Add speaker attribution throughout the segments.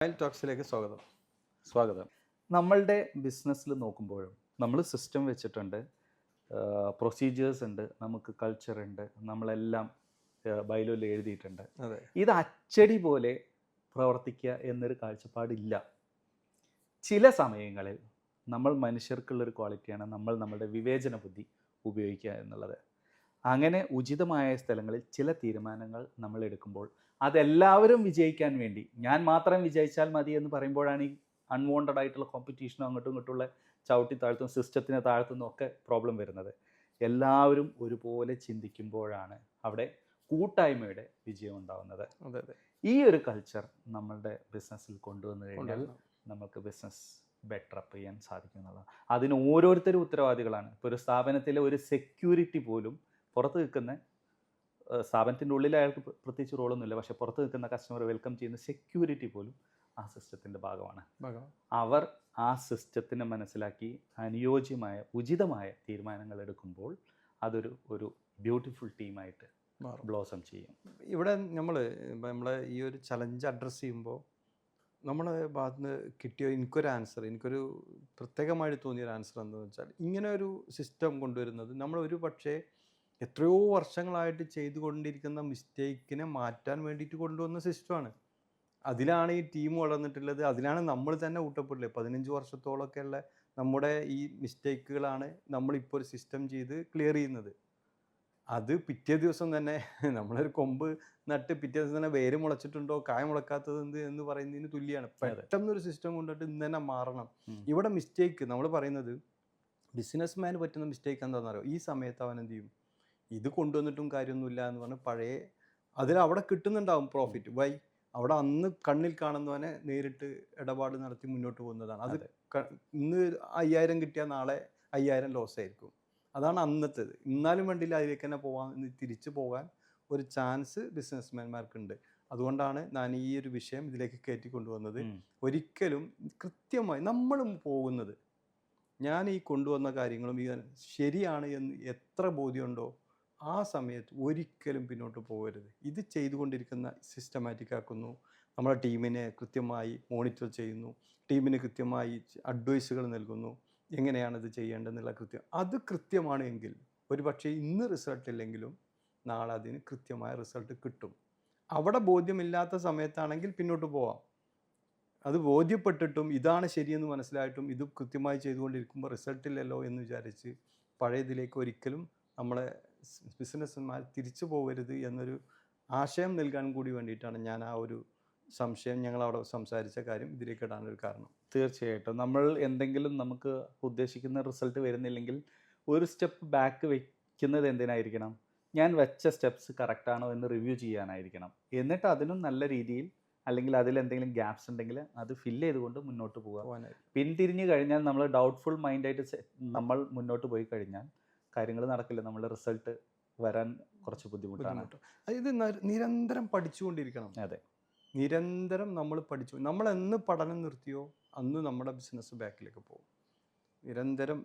Speaker 1: Mile ടോക്സിലേക്ക് സ്വാഗതം.
Speaker 2: സ്വാഗതം. നമ്മളുടെ ബിസിനസ്സിൽ നോക്കുമ്പോഴും നമ്മൾ സിസ്റ്റം വെച്ചിട്ടുണ്ട്, പ്രൊസീജിയേഴ്സ് ഉണ്ട്, നമുക്ക് കൾച്ചർ ഉണ്ട്, നമ്മളെല്ലാം ബൈലോയിൽ എഴുതിയിട്ടുണ്ട്.
Speaker 1: അതെ,
Speaker 2: ഇത് അച്ചടി പോലെ പ്രവർത്തിക്കുക എന്നൊരു കാഴ്ചപ്പാടില്ല. ചില സമയങ്ങളിൽ നമ്മൾ മനുഷ്യർക്കുള്ളൊരു ക്വാളിറ്റിയാണ് നമ്മളുടെ വിവേചന ബുദ്ധി ഉപയോഗിക്കുക എന്നുള്ളത്. അങ്ങനെ ഉചിതമായ സ്ഥലങ്ങളിൽ ചില തീരുമാനങ്ങൾ നമ്മൾ എടുക്കുമ്പോൾ അതെല്ലാവരും വിജയിക്കാൻ വേണ്ടി ഞാൻ മാത്രം വിജയിച്ചാൽ മതി എന്ന് പറയുമ്പോഴാണ് ഈ അൺവോണ്ടഡ് ആയിട്ടുള്ള കോമ്പറ്റീഷനും അങ്ങോട്ടും ഇങ്ങോട്ടുള്ള ചവിട്ടി താഴ്ത്തും സിസ്റ്റത്തിനെ താഴ്ത്തുന്നതും ഒക്കെ പ്രോബ്ലം വരുന്നത്. എല്ലാവരും ഒരുപോലെ ചിന്തിക്കുമ്പോഴാണ് അവിടെ കൂട്ടായ്മയുടെ വിജയം ഉണ്ടാവുന്നത്.
Speaker 1: അതെ, അതെ.
Speaker 2: ഈ ഒരു കൾച്ചർ നമ്മളുടെ ബിസിനസ്സിൽ കൊണ്ടുവന്നു കഴിഞ്ഞാൽ നമുക്ക് ബിസിനസ് ബെറ്റർ അപ്പ് ചെയ്യാൻ സാധിക്കും എന്നുള്ളതാണ്. അതിന് ഓരോരുത്തരും ഉത്തരവാദികളാണ്. ഇപ്പോൾ ഒരു സ്ഥാപനത്തിലെ ഒരു സെക്യൂരിറ്റി പോലും പുറത്ത് നിൽക്കുന്ന, സ്ഥാപനത്തിൻ്റെ ഉള്ളിൽ അയാൾക്ക് പ്രത്യേകിച്ച് റോളൊന്നുമില്ല, പക്ഷേ പുറത്ത് നിൽക്കുന്ന കസ്റ്റമർ വെൽക്കം ചെയ്യുന്ന സെക്യൂരിറ്റി പോലും ആ സിസ്റ്റത്തിൻ്റെ ഭാഗമാണ്. അവർ ആ സിസ്റ്റത്തിനെ മനസ്സിലാക്കി അനുയോജ്യമായ ഉചിതമായ തീരുമാനങ്ങൾ എടുക്കുമ്പോൾ അതൊരു ബ്യൂട്ടിഫുൾ ടീമായിട്ട് ബ്ലോസം ചെയ്യും.
Speaker 1: ഇവിടെ നമ്മളെ ഈ ഒരു ചലഞ്ച് അഡ്രസ്സ് ചെയ്യുമ്പോൾ നമ്മളെ ഭാഗത്ത് നിന്ന് കിട്ടിയ എനിക്കൊരു പ്രത്യേകമായിട്ട് തോന്നിയൊരു ആൻസർ എന്താണെന്ന് വെച്ചാൽ, ഇങ്ങനെ ഒരു സിസ്റ്റം കൊണ്ടുവരുന്നത് നമ്മൾ ഒരു പക്ഷേ എത്രയോ വർഷങ്ങളായിട്ട് ചെയ്തുകൊണ്ടിരിക്കുന്ന മിസ്റ്റേക്കിനെ മാറ്റാൻ വേണ്ടിയിട്ട് കൊണ്ടുവന്ന സിസ്റ്റമാണ്. അതിലാണ് ഈ ടീം വളർന്നിട്ടുള്ളത്. അതിലാണ് നമ്മൾ തന്നെ ഊട്ടപ്പെട്ടില്ലേ. 15 വർഷത്തോളമൊക്കെ ഉള്ള നമ്മുടെ ഈ മിസ്റ്റേക്കുകളാണ് നമ്മളിപ്പോൾ ഒരു സിസ്റ്റം ചെയ്ത് ക്ലിയർ ചെയ്യുന്നത്. അത് പിറ്റേ ദിവസം തന്നെ നമ്മളൊരു കൊമ്പ് നട്ട് പിറ്റേ ദിവസം തന്നെ വേര് മുളച്ചിട്ടുണ്ടോ കായ മുളക്കാത്തത് എന്ത് എന്ന് പറയുന്നതിന് തുല്യമാണ്. പെട്ടെന്നൊരു സിസ്റ്റം കൊണ്ടിട്ട് ഇന്ന് തന്നെ മാറണം. ഇവിടെ മിസ്റ്റേക്ക് നമ്മൾ പറയുന്നത് ബിസിനസ് മാന് പറ്റുന്ന മിസ്റ്റേക്ക് എന്താണെന്ന് അറിയോ? ഈ സമയത്ത് അവൻ എന്ത് ചെയ്യും? ഇത് കൊണ്ടുവന്നിട്ടും കാര്യമൊന്നുമില്ല എന്ന് പറഞ്ഞ് പഴയ അവിടെ കിട്ടുന്നുണ്ടാവും പ്രോഫിറ്റ്. വൈ? അവിടെ അന്ന് കണ്ണിൽ കാണുന്നവനെ നേരിട്ട് ഇടപാട് നടത്തി മുന്നോട്ട് പോകുന്നതാണ്. അത് ഇന്ന് 5000 കിട്ടിയാൽ നാളെ 5000 ലോസ് ആയിരിക്കും. അതാണ് അന്നത്തേത്. എന്നാലും വേണ്ടിയില്ല അതിലേക്ക് തന്നെ തിരിച്ചു പോകാൻ ഒരു ചാൻസ് ബിസിനസ്മാൻമാർക്കുണ്ട്. അതുകൊണ്ടാണ് ഞാൻ ഈ ഒരു വിഷയം ഇതിലേക്ക് കയറ്റി കൊണ്ടുവന്നത്. ഒരിക്കലും കൃത്യമായി നമ്മളും പോകുന്നത്, ഞാൻ ഈ കൊണ്ടുവന്ന കാര്യങ്ങളും ഈ ശരിയാണ് എന്ന് എത്ര ബോധ്യമുണ്ടോ ആ സമയത്ത് ഒരിക്കലും പിന്നോട്ട് പോകരുത്. ഇത് ചെയ്തുകൊണ്ടിരിക്കുന്ന സിസ്റ്റമാറ്റിക് ആക്കുന്നു, നമ്മളെ ടീമിനെ കൃത്യമായി മോണിറ്റർ ചെയ്യുന്നു, ടീമിന് കൃത്യമായി അഡ്വൈസുകൾ നൽകുന്നു, എങ്ങനെയാണ് ഇത് ചെയ്യേണ്ടതെന്നുള്ള അത് കൃത്യമാണ് എങ്കിൽ ഒരു പക്ഷേ ഇന്ന് റിസൾട്ട് ഇല്ലെങ്കിലും നാളെ അതിന് കൃത്യമായ റിസൾട്ട് കിട്ടും. അവിടെ ബോധ്യമില്ലാത്ത സമയത്താണെങ്കിൽ പിന്നോട്ട് പോവാം. അത് ബോധ്യപ്പെട്ടിട്ടും ഇതാണ് ശരിയെന്ന് മനസ്സിലായിട്ടും ഇത് കൃത്യമായി ചെയ്തുകൊണ്ടിരിക്കുമ്പോൾ റിസൾട്ടില്ലല്ലോ എന്ന് വിചാരിച്ച് പഴയതിലേക്ക് ഒരിക്കലും നമ്മളെ ബിസിനസ്സുമാർ തിരിച്ചു പോകരുത് എന്നൊരു ആശയം നൽകാൻ കൂടി വേണ്ടിയിട്ടാണ് ഞാൻ ആ ഒരു സംശയം ഞങ്ങളവിടെ സംസാരിച്ച കാര്യം ഇതിലേക്ക് ഇടാനൊരു കാരണം.
Speaker 2: തീർച്ചയായിട്ടും നമ്മൾ എന്തെങ്കിലും നമുക്ക് ഉദ്ദേശിക്കുന്ന റിസൾട്ട് വരുന്നില്ലെങ്കിൽ ഒരു സ്റ്റെപ്പ് ബാക്ക് വയ്ക്കുന്നത് എന്തിനായിരിക്കണം? ഞാൻ വെച്ച സ്റ്റെപ്സ് കറക്റ്റാണോ എന്ന് റിവ്യൂ ചെയ്യാനായിരിക്കണം. എന്നിട്ട് അതിനും നല്ല രീതിയിൽ, അല്ലെങ്കിൽ അതിൽ എന്തെങ്കിലും ഗ്യാപ്സ് ഉണ്ടെങ്കിൽ അത് ഫില്ല് ചെയ്തുകൊണ്ട് മുന്നോട്ട് പോകാൻ. പിന്തിരിഞ്ഞ് കഴിഞ്ഞാൽ നമ്മൾ ഡൗട്ട്ഫുൾ മൈൻഡായിട്ട് നമ്മൾ മുന്നോട്ട് പോയി കഴിഞ്ഞാൽ കാര്യങ്ങൾ നടക്കില്ല. നമ്മുടെ റിസൾട്ട് വരാൻ കുറച്ച് ബുദ്ധിമുട്ടാണ്.
Speaker 1: ഇത് നിരന്തരം പഠിച്ചുകൊണ്ടിരിക്കണം.
Speaker 2: അതെ,
Speaker 1: നിരന്തരം നമ്മൾ നമ്മൾ എന്ന് പഠനം നിർത്തിയോ അന്ന് നമ്മുടെ ബിസിനസ് ബാക്കിലേക്ക് പോകും. നിരന്തരം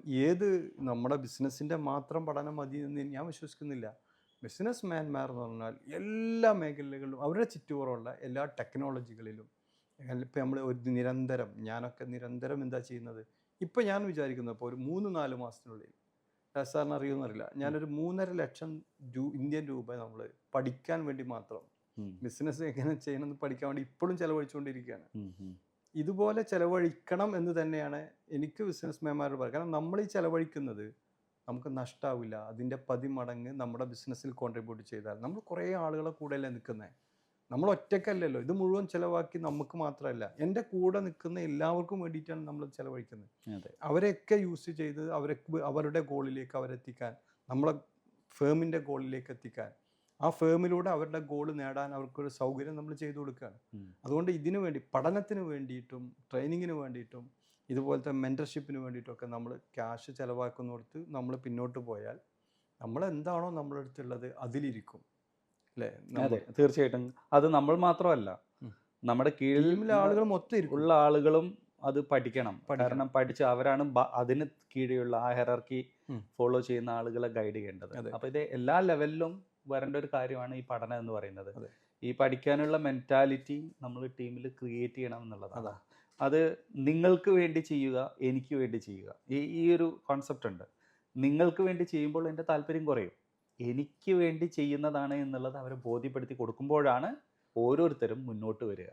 Speaker 1: നമ്മുടെ ബിസിനസ്സിൻ്റെ മാത്രം പഠനം മതി എന്ന് ഞാൻ വിശ്വസിക്കുന്നില്ല. ബിസിനസ് മാൻമാർ എന്ന് പറഞ്ഞാൽ എല്ലാ മേഖലകളിലും അവരുടെ ചുറ്റുപുറമുള്ള എല്ലാ ടെക്നോളജികളിലും ഇപ്പം നമ്മൾ ഞാനൊക്കെ നിരന്തരം എന്താ ചെയ്യുന്നത്? ഇപ്പം ഞാൻ വിചാരിക്കുന്നത് ഇപ്പോൾ ഒരു 3-4 മാസത്തിനുള്ളിൽ, സാറിന് അറിയുമെന്നറിയില്ല, ഞാനൊരു 3.5 ലക്ഷം ഇന്ത്യൻ രൂപ നമ്മൾ പഠിക്കാൻ വേണ്ടി മാത്രം ബിസിനസ് എങ്ങനെ ചെയ്യണമെന്ന് പഠിക്കാൻ വേണ്ടി ഇപ്പോഴും ചിലവഴിച്ചുകൊണ്ടിരിക്കുകയാണ്. ഇതുപോലെ ചിലവഴിക്കണം എന്ന് തന്നെയാണ് എനിക്ക് ബിസിനസ്മാൻമാരോട് പറയുക. കാരണം നമ്മൾ ഈ ചിലവഴിക്കുന്നത് നമുക്ക് നഷ്ടമാവില്ല. അതിൻ്റെ 10 മടങ്ങ് നമ്മുടെ ബിസിനസ്സിൽ കോൺട്രിബ്യൂട്ട് ചെയ്താൽ നമ്മൾ കുറേ ആളുകളെ കൂടെയല്ലേ നിൽക്കുന്നത്. നമ്മൾ ഒറ്റയ്ക്കല്ലല്ലോ. ഇത് മുഴുവൻ ചിലവാക്കി നമുക്ക് മാത്രമല്ല, എൻ്റെ കൂടെ നിൽക്കുന്ന എല്ലാവർക്കും വേണ്ടിയിട്ടാണ് നമ്മൾ ചിലവഴിക്കുന്നത്. അവരെയൊക്കെ യൂസ് ചെയ്ത് അവരുടെ ഗോളിലേക്ക് അവരെത്തിക്കാൻ, നമ്മളെ ഫേമിൻ്റെ ഗോളിലേക്ക് എത്തിക്കാൻ, ആ ഫേമിലൂടെ അവരുടെ ഗോൾ നേടാൻ അവർക്കൊരു സൗകര്യം നമ്മൾ ചെയ്തു കൊടുക്കുകയാണ്. അതുകൊണ്ട് ഇതിനു വേണ്ടി, പഠനത്തിന് വേണ്ടിയിട്ടും ട്രെയിനിങ്ങിന് വേണ്ടിയിട്ടും ഇതുപോലത്തെ മെൻറ്റർഷിപ്പിന് വേണ്ടിയിട്ടൊക്കെ നമ്മൾ ക്യാഷ് ചിലവാക്കുന്നിടത്ത് നമ്മൾ പിന്നോട്ട് പോയാൽ നമ്മൾ എന്താണോ നമ്മുടെ അടുത്തുള്ളത് അതിലിരിക്കും.
Speaker 2: അതെ, തീർച്ചയായിട്ടും. അത് നമ്മൾ മാത്രമല്ല, നമ്മുടെ കീഴിൽ
Speaker 1: ആളുകൾ മൊത്തം
Speaker 2: ഉള്ള ആളുകളും അത് പഠിക്കണം. കാരണം പഠിച്ച് അവരാണ് അതിന് കീഴിലുള്ള ആ ഹെറാർക്കി ഫോളോ ചെയ്യുന്ന ആളുകളെ ഗൈഡ് ചെയ്യേണ്ടത്. അപ്പൊ ഇത് എല്ലാ ലെവലിലും വരേണ്ട ഒരു കാര്യമാണ് ഈ പഠനം എന്ന് പറയുന്നത്. ഈ പഠിക്കാനുള്ള മെൻറ്റാലിറ്റി നമ്മൾ ടീമിൽ ക്രിയേറ്റ് ചെയ്യണം എന്നുള്ളതാണ്.
Speaker 1: അതാ.
Speaker 2: അത് നിങ്ങൾക്ക് വേണ്ടി ചെയ്യുക, എനിക്ക് വേണ്ടി ചെയ്യുക. ഈ ഒരു കോൺസെപ്റ്റ് ഉണ്ട്. നിങ്ങൾക്ക് വേണ്ടി ചെയ്യുമ്പോൾ എൻ്റെ താല്പര്യം കുറയും. എനിക്ക് വേണ്ടി ചെയ്യുന്നതാണ് എന്നുള്ളത് അവരെ ബോധ്യപ്പെടുത്തി കൊടുക്കുമ്പോഴാണ് ഓരോരുത്തരും മുന്നോട്ട് വരിക.